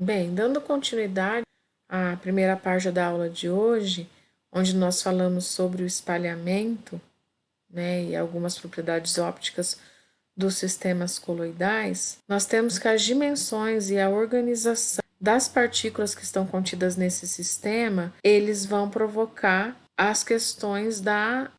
Bem, dando continuidade à primeira parte da aula de hoje, onde nós falamos sobre o espalhamento, né, e algumas propriedades ópticas dos sistemas coloidais, nós temos que as dimensões e a organização das partículas que estão contidas nesse sistema, eles vão provocar as questões da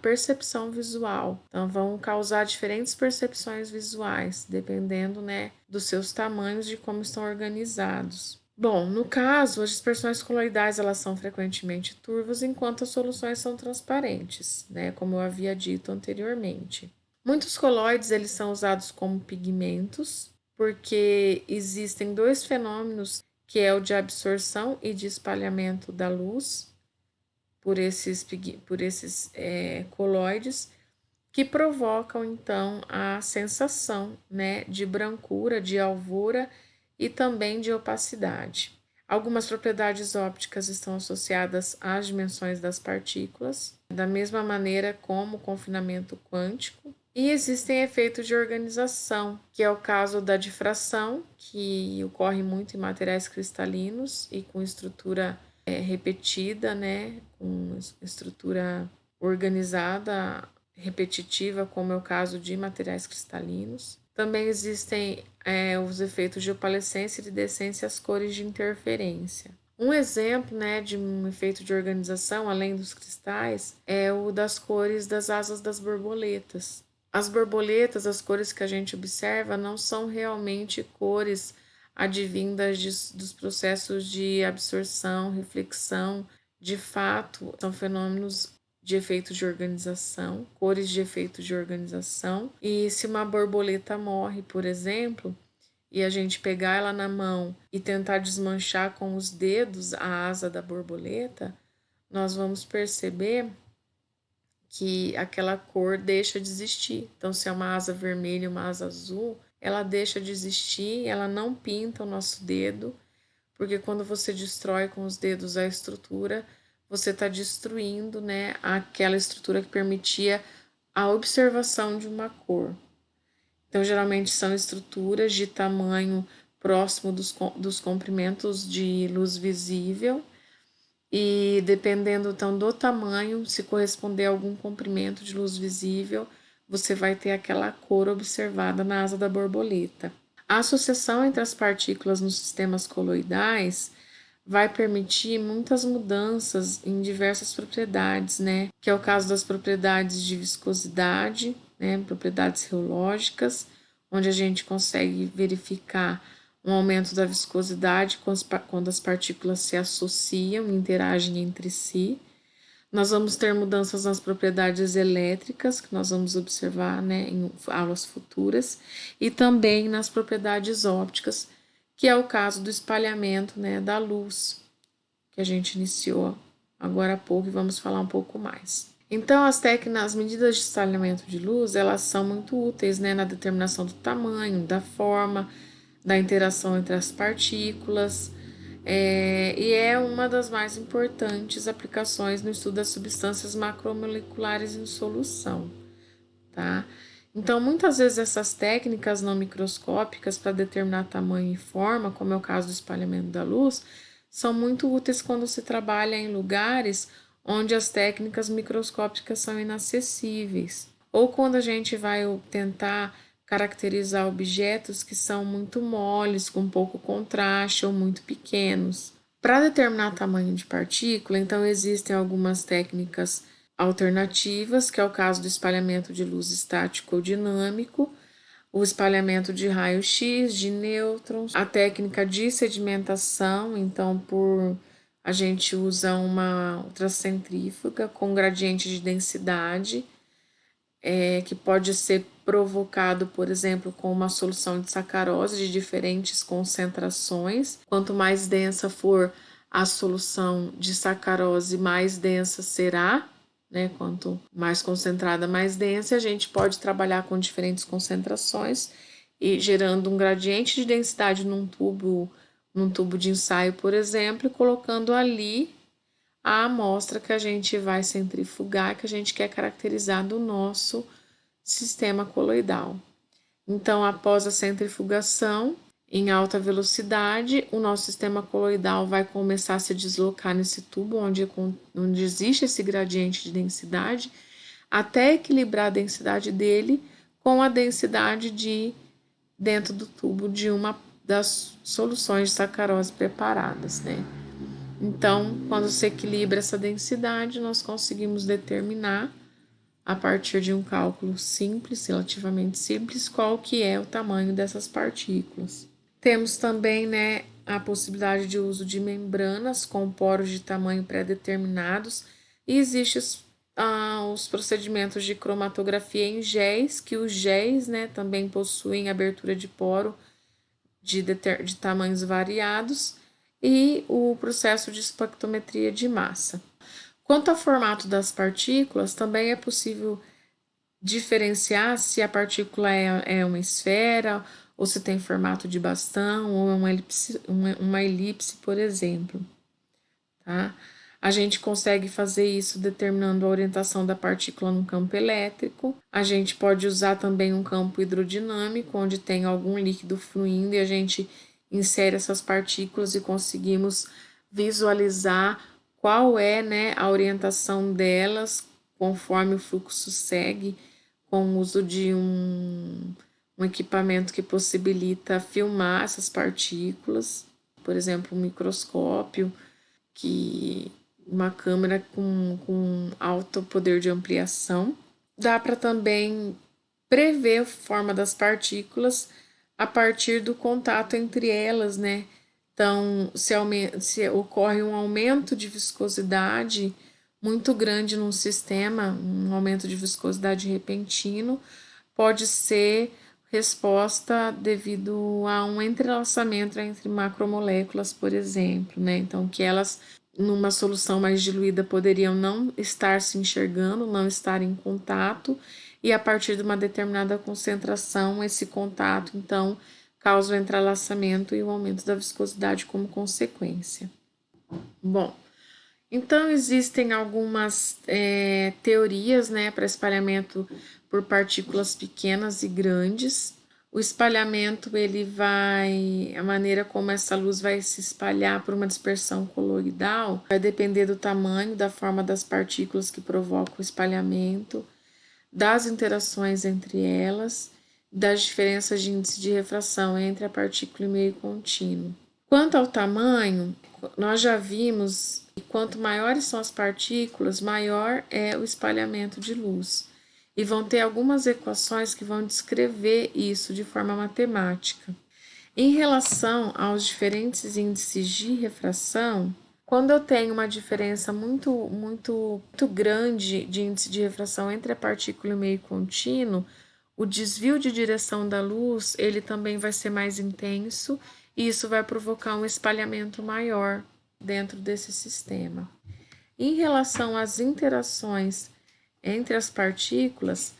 percepção visual. Então, vão causar diferentes percepções visuais, dependendo, né, dos seus tamanhos, de como estão organizados. Bom, no caso, as dispersões coloidais elas são frequentemente turvas, enquanto as soluções são transparentes, né, como eu havia dito anteriormente. Muitos coloides eles são usados como pigmentos, porque existem dois fenômenos, que é o de absorção e de espalhamento da luz por esses coloides, que provocam então a sensação, né, de brancura, de alvura e também de opacidade. Algumas propriedades ópticas estão associadas às dimensões das partículas, da mesma maneira como o confinamento quântico. E existem efeitos de organização, que é o caso da difração, que ocorre muito em materiais cristalinos e com estrutura repetida, né, com estrutura organizada, repetitiva, como é o caso de materiais cristalinos. Também existem os efeitos de opalescência, iridescência e as cores de interferência. Um exemplo, né, de um efeito de organização, além dos cristais, é o das cores das asas das borboletas. As borboletas, as cores que a gente observa, não são realmente cores advindas dos processos de absorção, reflexão. De fato, são fenômenos de efeitos de organização, cores de efeitos de organização. E se uma borboleta morre, por exemplo, e a gente pegar ela na mão e tentar desmanchar com os dedos a asa da borboleta, nós vamos perceber que aquela cor deixa de existir. Então, se é uma asa vermelha e uma asa azul, ela deixa de existir, ela não pinta o nosso dedo, porque quando você destrói com os dedos a estrutura, você está destruindo, né, aquela estrutura que permitia a observação de uma cor. Então, geralmente são estruturas de tamanho próximo dos comprimentos de luz visível, e dependendo então do tamanho, se corresponder a algum comprimento de luz visível, você vai ter aquela cor observada na asa da borboleta. A associação entre as partículas nos sistemas coloidais vai permitir muitas mudanças em diversas propriedades, né? Que é o caso das propriedades de viscosidade, né? Propriedades reológicas, onde a gente consegue verificar um aumento da viscosidade quando as partículas se associam e interagem entre si. Nós vamos ter mudanças nas propriedades elétricas, que nós vamos observar, né, em aulas futuras, e também nas propriedades ópticas, que é o caso do espalhamento, né, da luz, que a gente iniciou agora há pouco e vamos falar um pouco mais. Então, as medidas de espalhamento de luz, elas são muito úteis, né, na determinação do tamanho, da forma, da interação entre as partículas, e é uma das mais importantes aplicações no estudo das substâncias macromoleculares em solução, tá? Então, muitas vezes essas técnicas não microscópicas para determinar tamanho e forma, como é o caso do espalhamento da luz, são muito úteis quando se trabalha em lugares onde as técnicas microscópicas são inacessíveis, ou quando a gente vai tentar caracterizar objetos que são muito moles, com pouco contraste ou muito pequenos. Para determinar tamanho de partícula, então existem algumas técnicas alternativas, que é o caso do espalhamento de luz estático ou dinâmico, o espalhamento de raio-x, de nêutrons, a técnica de sedimentação, então a gente usa uma ultracentrífuga com gradiente de densidade, que pode ser provocado, por exemplo, com uma solução de sacarose de diferentes concentrações. Quanto mais densa for a solução de sacarose, mais densa será, né? Quanto mais concentrada, mais densa. A gente pode trabalhar com diferentes concentrações e gerando um gradiente de densidade num tubo de ensaio, por exemplo, e colocando ali a amostra que a gente vai centrifugar, que a gente quer caracterizar do nosso sistema coloidal. Então, após a centrifugação, Em alta velocidade, o nosso sistema coloidal vai começar a se deslocar nesse tubo onde existe esse gradiente de densidade, até equilibrar a densidade dele com a densidade dentro do tubo de uma das soluções de sacarose preparadas, né? Então, quando se equilibra essa densidade, nós conseguimos determinar, a partir de um cálculo simples, relativamente simples, qual que é o tamanho dessas partículas. Temos também, né, a possibilidade de uso de membranas com poros de tamanho pré-determinados e existem os procedimentos de cromatografia em géis, que os géis, né, também possuem abertura de poro de tamanhos variados, e o processo de espectrometria de massa. Quanto ao formato das partículas, também é possível diferenciar se a partícula é uma esfera, ou se tem formato de bastão, ou uma elipse, por exemplo. Tá? A gente consegue fazer isso determinando a orientação da partícula no campo elétrico. A gente pode usar também um campo hidrodinâmico, onde tem algum líquido fluindo e a gente insere essas partículas e conseguimos visualizar qual é, né, a orientação delas conforme o fluxo segue, com o uso de um equipamento que possibilita filmar essas partículas, por exemplo, um microscópio, que uma câmera com alto poder de ampliação. Dá para também prever a forma das partículas a partir do contato entre elas, né? Então, se ocorre um aumento de viscosidade muito grande num sistema, um aumento de viscosidade repentino, pode ser resposta devido a um entrelaçamento entre macromoléculas, por exemplo, né? Então, que elas, numa solução mais diluída, poderiam não estar se enxergando, não estar em contato, e a partir de uma determinada concentração, esse contato, então, causa o entrelaçamento e o aumento da viscosidade como consequência. Bom, então existem algumas teorias, né, para espalhamento por partículas pequenas e grandes. O espalhamento, a maneira como essa luz vai se espalhar por uma dispersão coloidal vai depender do tamanho, da forma das partículas que provocam o espalhamento, das interações entre elas, das diferenças de índice de refração entre a partícula e o meio contínuo. Quanto ao tamanho, nós já vimos que quanto maiores são as partículas, maior é o espalhamento de luz. E vão ter algumas equações que vão descrever isso de forma matemática. Em relação aos diferentes índices de refração, quando eu tenho uma diferença muito grande de índice de refração entre a partícula e o meio contínuo, o desvio de direção da luz, ele também vai ser mais intenso e isso vai provocar um espalhamento maior dentro desse sistema. Em relação às interações entre as partículas,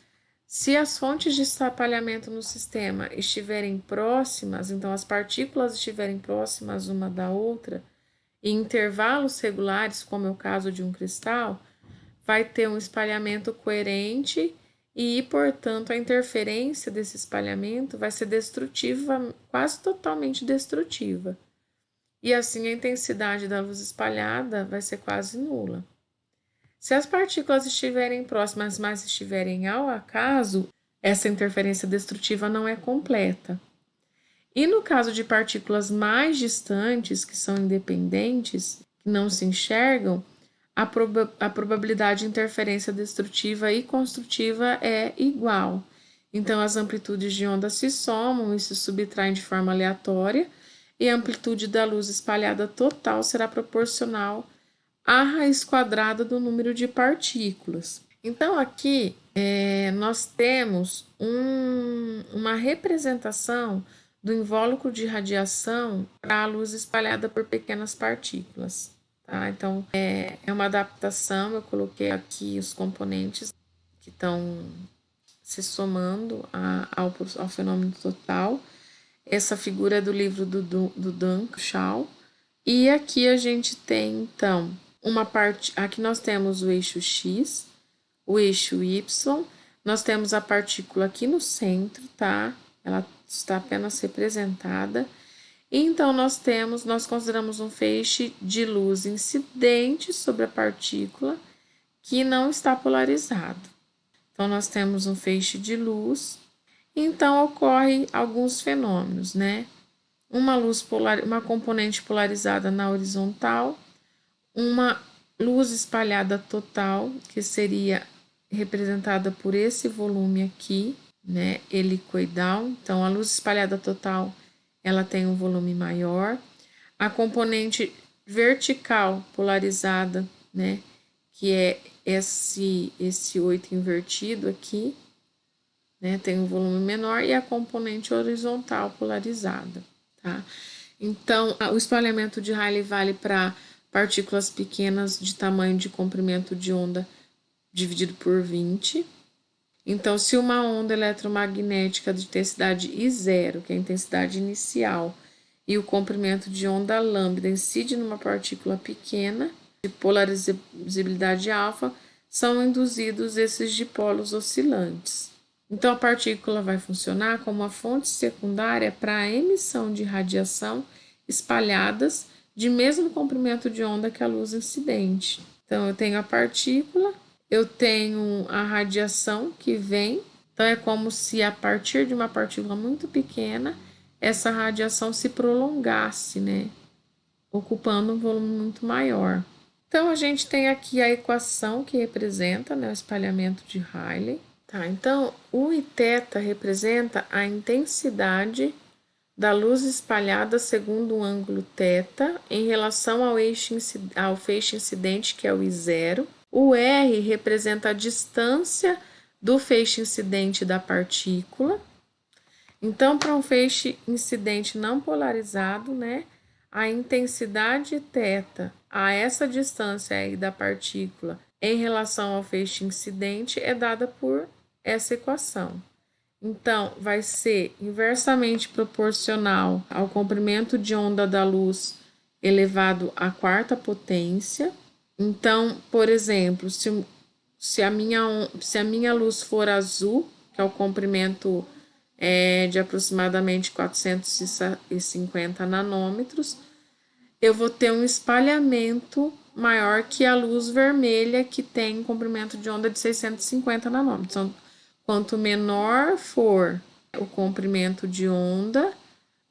se as fontes de espalhamento no sistema estiverem próximas, então as partículas estiverem próximas uma da outra, em intervalos regulares, como é o caso de um cristal, vai ter um espalhamento coerente e, portanto, a interferência desse espalhamento vai ser destrutiva, quase totalmente destrutiva. E assim a intensidade da luz espalhada vai ser quase nula. Se as partículas estiverem próximas, mas estiverem ao acaso, essa interferência destrutiva não é completa. E no caso de partículas mais distantes, que são independentes, que não se enxergam, a probabilidade de interferência destrutiva e construtiva é igual. Então, as amplitudes de onda se somam e se subtraem de forma aleatória, e a amplitude da luz espalhada total será proporcional à raiz quadrada do número de partículas. Então, aqui nós temos uma representação do invólucro de radiação para a luz espalhada por pequenas partículas. Tá? Então, é uma adaptação, eu coloquei aqui os componentes que estão se somando ao fenômeno total. Essa figura é do livro do Duncan Shaw. E aqui a gente tem, então, uma parte. Aqui nós temos o eixo X, o eixo Y, nós temos a partícula aqui no centro, tá? Ela está apenas representada. Então, nós consideramos um feixe de luz incidente sobre a partícula que não está polarizado. Então, nós temos um feixe de luz, então ocorre alguns fenômenos, né? Uma componente polarizada na horizontal, uma luz espalhada total, que seria representada por esse volume aqui, né, helicoidal. Então, a luz espalhada total, ela tem um volume maior. A componente vertical polarizada, né, que é esse 8 invertido aqui, né, tem um volume menor, e a componente horizontal polarizada, tá? Então, o espalhamento de Rayleigh vale para partículas pequenas de tamanho de comprimento de onda dividido por 20. Então, se uma onda eletromagnética de intensidade I0, que é a intensidade inicial, e o comprimento de onda lambda incide numa partícula pequena, de polarizabilidade alfa, são induzidos esses dipolos oscilantes. Então, a partícula vai funcionar como uma fonte secundária para a emissão de radiação espalhadas de mesmo comprimento de onda que a luz incidente. Então, eu tenho a partícula, eu tenho a radiação que vem, então é como se a partir de uma partícula muito pequena, essa radiação se prolongasse, né? Ocupando um volume muito maior. Então, a gente tem aqui a equação que representa, né, o espalhamento de Rayleigh. Tá, então, o Iθ representa a intensidade da luz espalhada segundo o ângulo θ em relação ao feixe incidente, que é o I0. O R representa a distância do feixe incidente da partícula. Então, para um feixe incidente não polarizado, né, a intensidade θ a essa distância aí da partícula em relação ao feixe incidente é dada por essa equação. Então, vai ser inversamente proporcional ao comprimento de onda da luz elevado à quarta potência. Então, por exemplo, se a minha luz for azul, que é o comprimento de aproximadamente 450 nanômetros, eu vou ter um espalhamento maior que a luz vermelha, que tem um comprimento de onda de 650 nanômetros. Então, quanto menor for o comprimento de onda,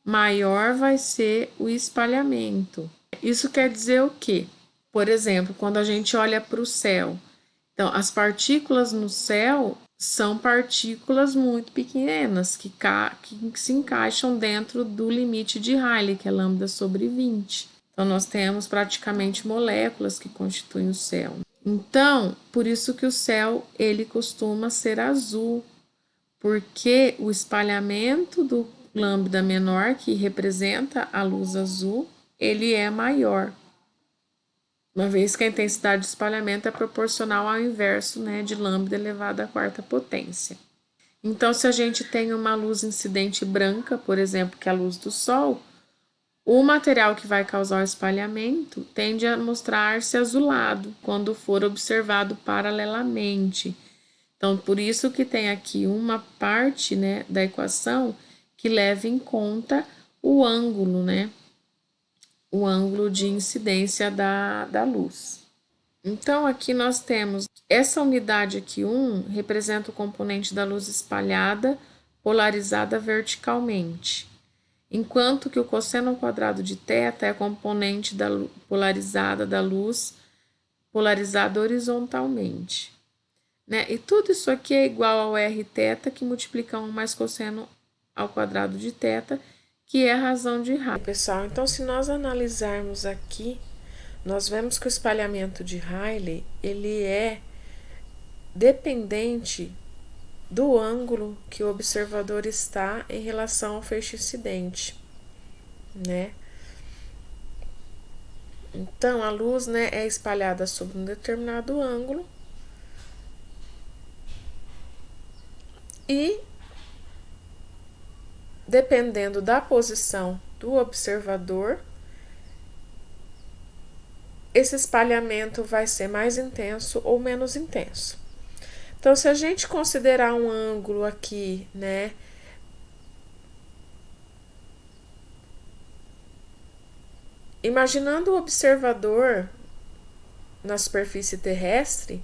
maior vai ser o espalhamento. Isso quer dizer o quê? Por exemplo, quando a gente olha para o céu, então as partículas no céu são partículas muito pequenas que se encaixam dentro do limite de Rayleigh, que é lambda sobre 20. Então, nós temos praticamente moléculas que constituem o céu. Então, por isso que o céu ele costuma ser azul, porque o espalhamento do lambda menor, que representa a luz azul, ele é maior, uma vez que a intensidade de espalhamento é proporcional ao inverso, né, de lambda elevado à quarta potência. Então, se a gente tem uma luz incidente branca, por exemplo, que é a luz do Sol, o material que vai causar o espalhamento tende a mostrar-se azulado quando for observado paralelamente. Então, por isso que tem aqui uma parte, né, da equação que leva em conta o ângulo, né, o ângulo de incidência da luz. Então, aqui nós temos essa unidade aqui, 1, representa o componente da luz espalhada polarizada verticalmente, enquanto que o cosseno ao quadrado de θ é a componente polarizada da luz polarizada horizontalmente. Né? E tudo isso aqui é igual ao Rθ, que multiplica 1 mais cosseno ao quadrado de θ, que é a razão de Rayleigh. Pessoal, então se nós analisarmos aqui, nós vemos que o espalhamento de Rayleigh, ele é dependente do ângulo que o observador está em relação ao feixe incidente, né? Então, a luz, né, é espalhada sobre um determinado ângulo e, dependendo da posição do observador, esse espalhamento vai ser mais intenso ou menos intenso. Então, se a gente considerar um ângulo aqui, né, Imaginando o observador na superfície terrestre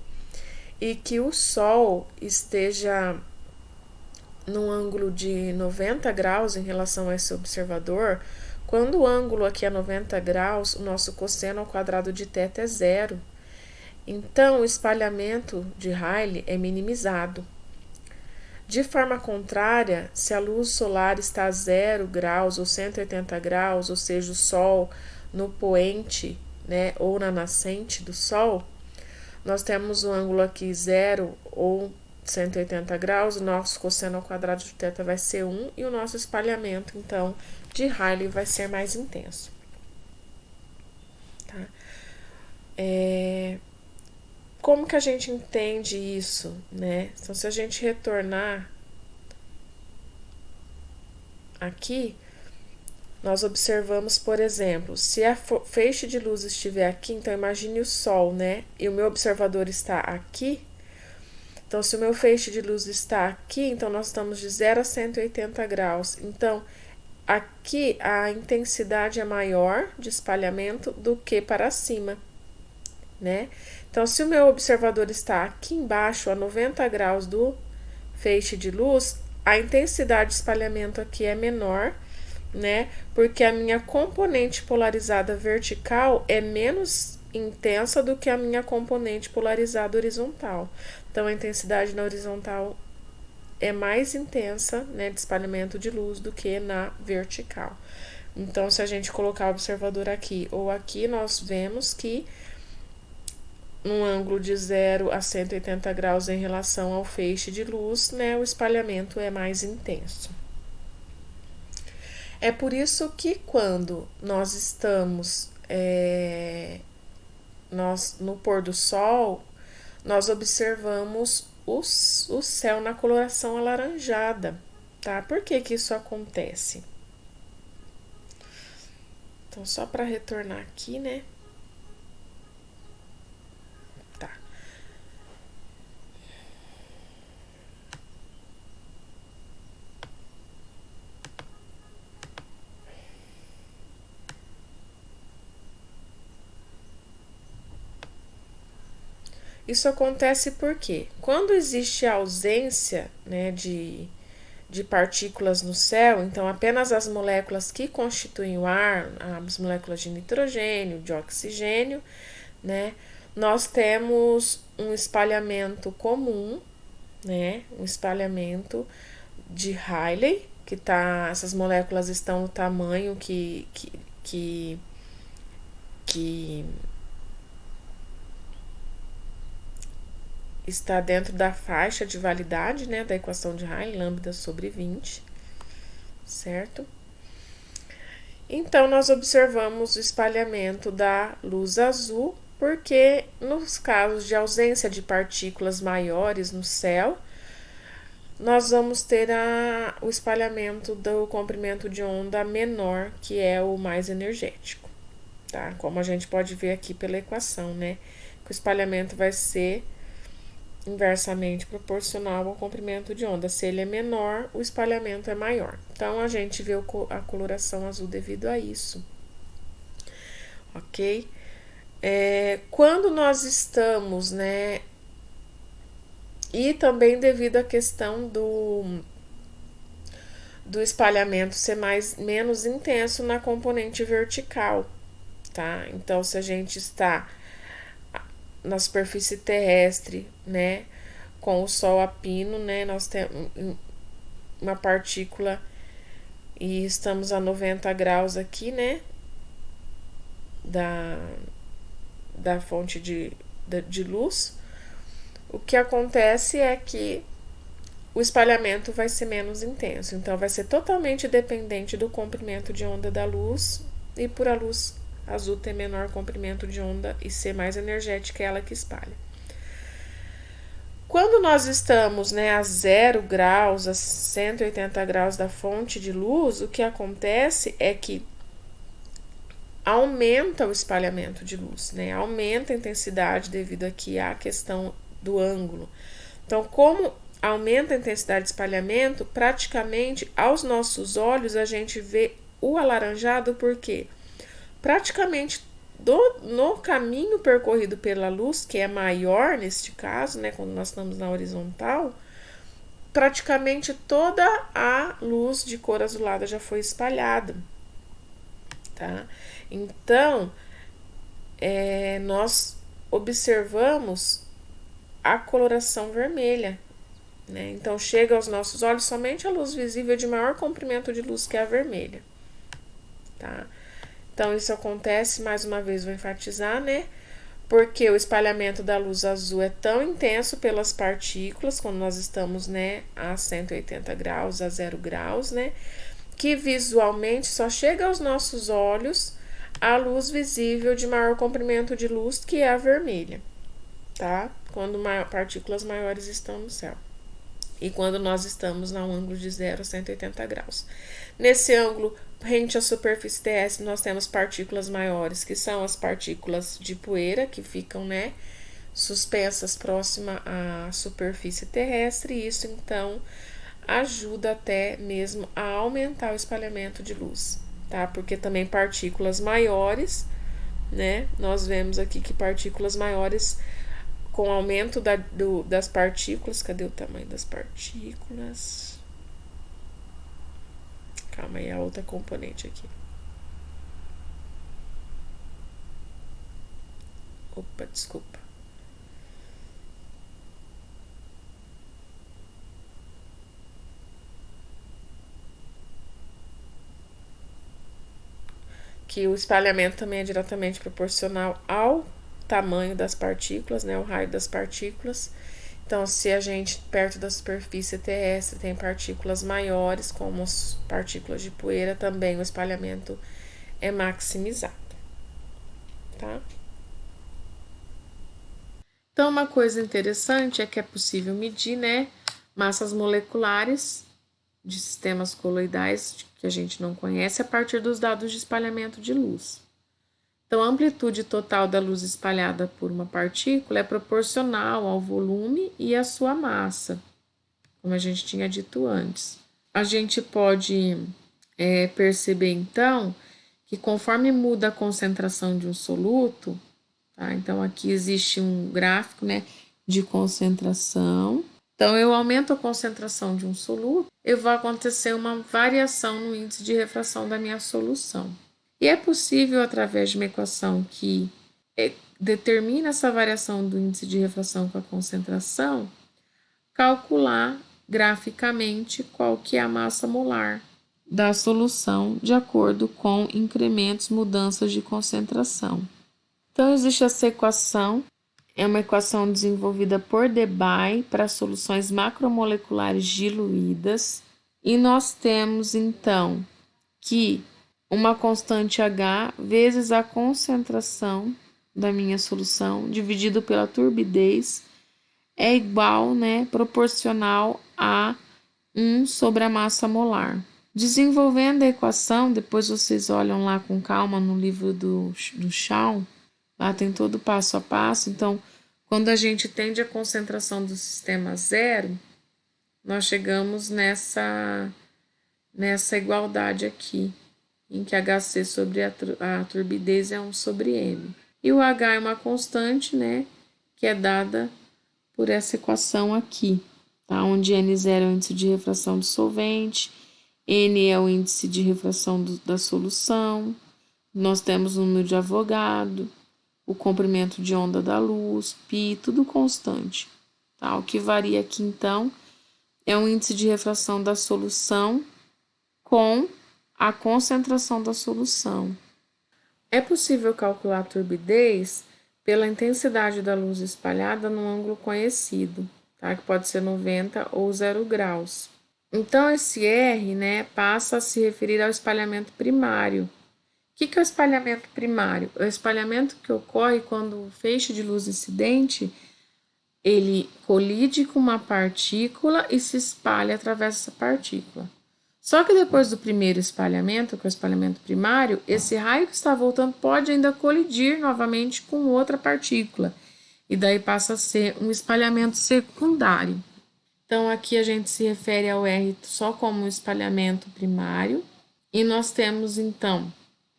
e que o Sol esteja num ângulo de 90 graus em relação a esse observador, quando o ângulo aqui é 90 graus, o nosso cosseno ao quadrado de θ é zero. Então, o espalhamento de Rayleigh é minimizado. De forma contrária, se a luz solar está a 0 graus ou 180 graus, ou seja, o Sol no poente, né, ou na nascente do Sol, nós temos o ângulo aqui 0 ou 180 graus, o nosso cosseno ao quadrado de θ vai ser 1 e o nosso espalhamento, então, de Rayleigh vai ser mais intenso. Tá? Como que a gente entende isso, né? Então, se a gente retornar aqui, nós observamos, por exemplo, se a feixe de luz estiver aqui, então imagine o Sol, né? E o meu observador está aqui. Então, se o meu feixe de luz está aqui, então nós estamos de 0 a 180 graus. Então, aqui a intensidade é maior de espalhamento do que para cima, né? Então, se o meu observador está aqui embaixo, a 90 graus do feixe de luz, a intensidade de espalhamento aqui é menor, né? Porque a minha componente polarizada vertical é menos intensa do que a minha componente polarizada horizontal. Então, a intensidade na horizontal é mais intensa, né, de espalhamento de luz do que na vertical. Então, se a gente colocar o observador aqui ou aqui, nós vemos que num ângulo de 0 a 180 graus em relação ao feixe de luz, né, o espalhamento é mais intenso. É por isso que quando nós estamos no pôr do sol, nós observamos o céu na coloração alaranjada, tá? Por que que isso acontece? Então, só para retornar aqui, né? Tá. Isso acontece porque quando existe a ausência, né, de partículas no céu, então apenas as moléculas que constituem o ar, as moléculas de nitrogênio, de oxigênio, né, nós temos um espalhamento comum, né, um espalhamento de Rayleigh, que tá, essas moléculas estão no tamanho que está dentro da faixa de validade, né, da equação de Rayleigh, lambda sobre 20, certo? Então, nós observamos o espalhamento da luz azul, porque nos casos de ausência de partículas maiores no céu, nós vamos ter o espalhamento do comprimento de onda menor, que é o mais energético, tá? Como a gente pode ver aqui pela equação, né, que o espalhamento vai ser inversamente proporcional ao comprimento de onda. Se ele é menor, o espalhamento é maior. Então, a gente vê a coloração azul devido a isso. Ok? Quando nós estamos, né? E também devido à questão do espalhamento ser menos intenso na componente vertical, tá? Então, se a gente está na superfície terrestre, né, com o Sol a pino, né, nós temos uma partícula e estamos a 90 graus aqui, né, da fonte de luz. O que acontece é que o espalhamento vai ser menos intenso, então vai ser totalmente dependente do comprimento de onda da luz, e por a luz azul ter menor comprimento de onda e ser mais energética, é ela que espalha. Quando nós estamos, né, a 0 graus, a 180 graus da fonte de luz, o que acontece é que aumenta o espalhamento de luz, né? Aumenta a intensidade devido aqui à questão do ângulo. Então, como aumenta a intensidade de espalhamento, praticamente aos nossos olhos a gente vê o alaranjado, por quê? praticamente no caminho percorrido pela luz, que é maior neste caso, né, quando nós estamos na horizontal, praticamente toda a luz de cor azulada já foi espalhada, tá? Então, nós observamos a coloração vermelha, né? Então, chega aos nossos olhos somente a luz visível de maior comprimento de luz, que é a vermelha, tá? Então, isso acontece, mais uma vez vou enfatizar, né? Porque o espalhamento da luz azul é tão intenso pelas partículas, quando nós estamos, né, a 180 graus, a 0 graus, né? Que visualmente só chega aos nossos olhos a luz visível de maior comprimento de luz, que é a vermelha, tá? Quando partículas maiores estão no céu. E quando nós estamos no ângulo de 0 a 180 graus. Nesse ângulo, rente à superfície terrestre, nós temos partículas maiores, que são as partículas de poeira, que ficam, né, suspensas próxima à superfície terrestre, e isso, então, ajuda até mesmo a aumentar o espalhamento de luz, tá? Porque também partículas maiores, né, nós vemos aqui que partículas maiores, com o aumento das partículas, cadê o tamanho das partículas? Calma aí, a outra componente aqui. Opa, desculpa. Que o espalhamento também é diretamente proporcional ao tamanho das partículas, né, o raio das partículas. Então, se a gente, perto da superfície terrestre, tem partículas maiores, como as partículas de poeira, também o espalhamento é maximizado, tá? Então, uma coisa interessante é que é possível medir, né, massas moleculares de sistemas coloidais que a gente não conhece a partir dos dados de espalhamento de luz. Então, a amplitude total da luz espalhada por uma partícula é proporcional ao volume e à sua massa, como a gente tinha dito antes. A gente pode perceber, então, que conforme muda a concentração de um soluto, tá? Então, aqui existe um gráfico, né, de concentração. Então, eu aumento a concentração de um soluto, eu vou acontecer uma variação no índice de refração da minha solução. E é possível, através de uma equação que determina essa variação do índice de refração com a concentração, calcular graficamente qual que é a massa molar da solução de acordo com incrementos, mudanças de concentração. Então, existe essa equação, é uma equação desenvolvida por Debye para soluções macromoleculares diluídas, e nós temos, então, que uma constante H vezes a concentração da minha solução dividido pela turbidez é igual, né, proporcional a 1 sobre a massa molar. Desenvolvendo a equação, depois vocês olham lá com calma no livro do Shaw, lá tem todo o passo a passo. Então, quando a gente tende a concentração do sistema zero, nós chegamos nessa igualdade aqui, em que HC sobre a turbidez é 1 sobre M. E o H é uma constante, né, que é dada por essa equação aqui, tá? Onde N0 é o índice de refração do solvente, N é o índice de refração da solução, nós temos o número de Avogadro, o comprimento de onda da luz, π, tudo constante, tá? O que varia aqui, então, é o índice de refração da solução com a concentração da solução. É possível calcular a turbidez pela intensidade da luz espalhada num ângulo conhecido, tá? Que pode ser 90 ou 0 graus. Então, esse R, né, passa a se referir ao espalhamento primário. O que é o espalhamento primário? É o espalhamento que ocorre quando o feixe de luz incidente ele colide com uma partícula e se espalha através dessa partícula. Só que depois do primeiro espalhamento, que é o espalhamento primário, esse raio que está voltando pode ainda colidir novamente com outra partícula. E daí passa a ser um espalhamento secundário. Então, aqui a gente se refere ao R só como um espalhamento primário. E nós temos, então,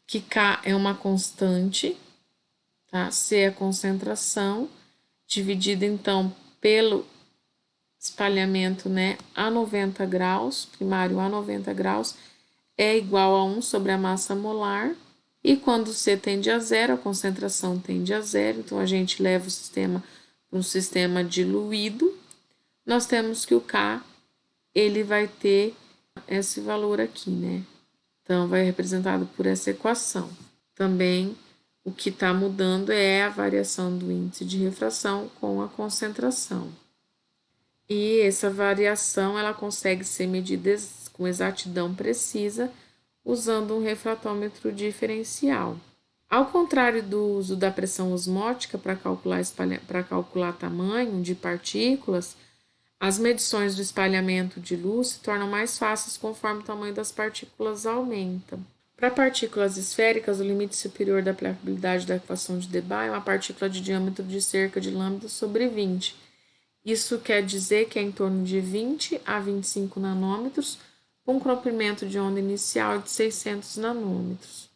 que K é uma constante, tá? C é a concentração, dividida então pelo espalhamento, né, a 90 graus, primário a 90 graus, é igual a 1 sobre a massa molar. E quando C tende a zero, a concentração tende a zero, então a gente leva o sistema para um sistema diluído. Nós temos que o K, ele vai ter esse valor aqui, né? Então, vai representado por essa equação. Também, o que está mudando é a variação do índice de refração com a concentração. E essa variação, ela consegue ser medida com exatidão precisa, usando um refratômetro diferencial. Ao contrário do uso da pressão osmótica para calcular tamanho de partículas, as medições do espalhamento de luz se tornam mais fáceis conforme o tamanho das partículas aumenta. Para partículas esféricas, o limite superior da aplicabilidade da equação de Debye é uma partícula de diâmetro de cerca de lambda sobre 20. Isso quer dizer que é em torno de 20 a 25 nanômetros, com um comprimento de onda inicial de 600 nanômetros.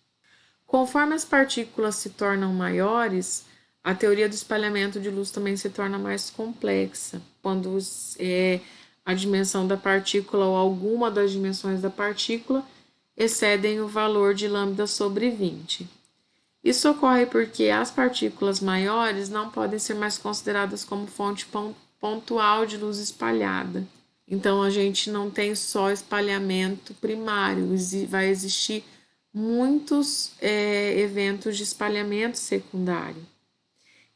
Conforme as partículas se tornam maiores, a teoria do espalhamento de luz também se torna mais complexa, quando a dimensão da partícula ou alguma das dimensões da partícula excedem o valor de lambda sobre 20. Isso ocorre porque as partículas maiores não podem ser mais consideradas como fonte pontual de luz espalhada. Então, a gente não tem só espalhamento primário, vai existir muitos eventos de espalhamento secundário.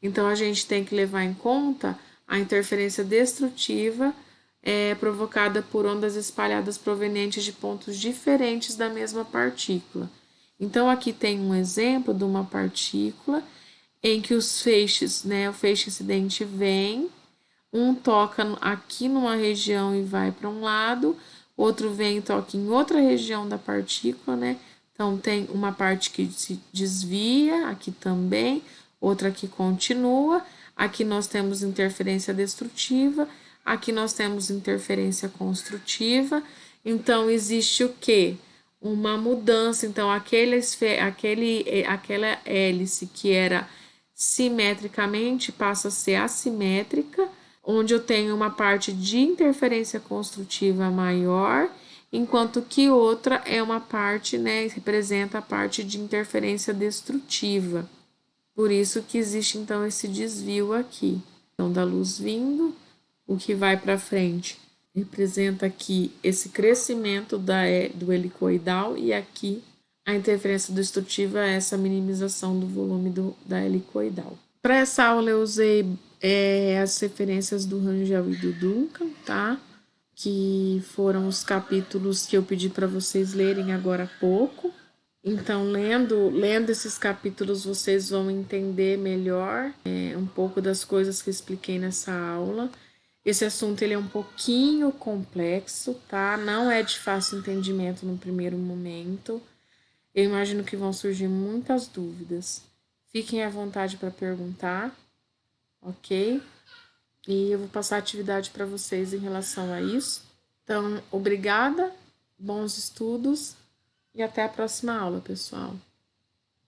Então, a gente tem que levar em conta a interferência destrutiva provocada por ondas espalhadas provenientes de pontos diferentes da mesma partícula. Então, aqui tem um exemplo de uma partícula em que os feixes, né, o feixe incidente vem, um toca aqui numa região e vai para um lado, outro vem e toca em outra região da partícula, né? Então, tem uma parte que se desvia, aqui também, outra que continua. Aqui nós temos interferência destrutiva, aqui nós temos interferência construtiva. Então, existe o quê? Uma mudança. Então, aquela hélice que era simetricamente passa a ser assimétrica, onde eu tenho uma parte de interferência construtiva maior, enquanto que outra é uma parte, né, representa a parte de interferência destrutiva. Por isso que existe então esse desvio aqui. Então, da luz vindo, o que vai para frente representa aqui esse crescimento do helicoidal e aqui a interferência destrutiva é essa minimização do volume da helicoidal. Para essa aula eu usei as referências do Rangel e do Duncan, tá? Que foram os capítulos que eu pedi para vocês lerem agora há pouco. Então, lendo esses capítulos, vocês vão entender melhor um pouco das coisas que eu expliquei nessa aula. Esse assunto ele é um pouquinho complexo, tá? Não é de fácil entendimento no primeiro momento. Eu imagino que vão surgir muitas dúvidas. Fiquem à vontade para perguntar, ok? E eu vou passar a atividade para vocês em relação a isso. Então, obrigada, bons estudos e até a próxima aula, pessoal.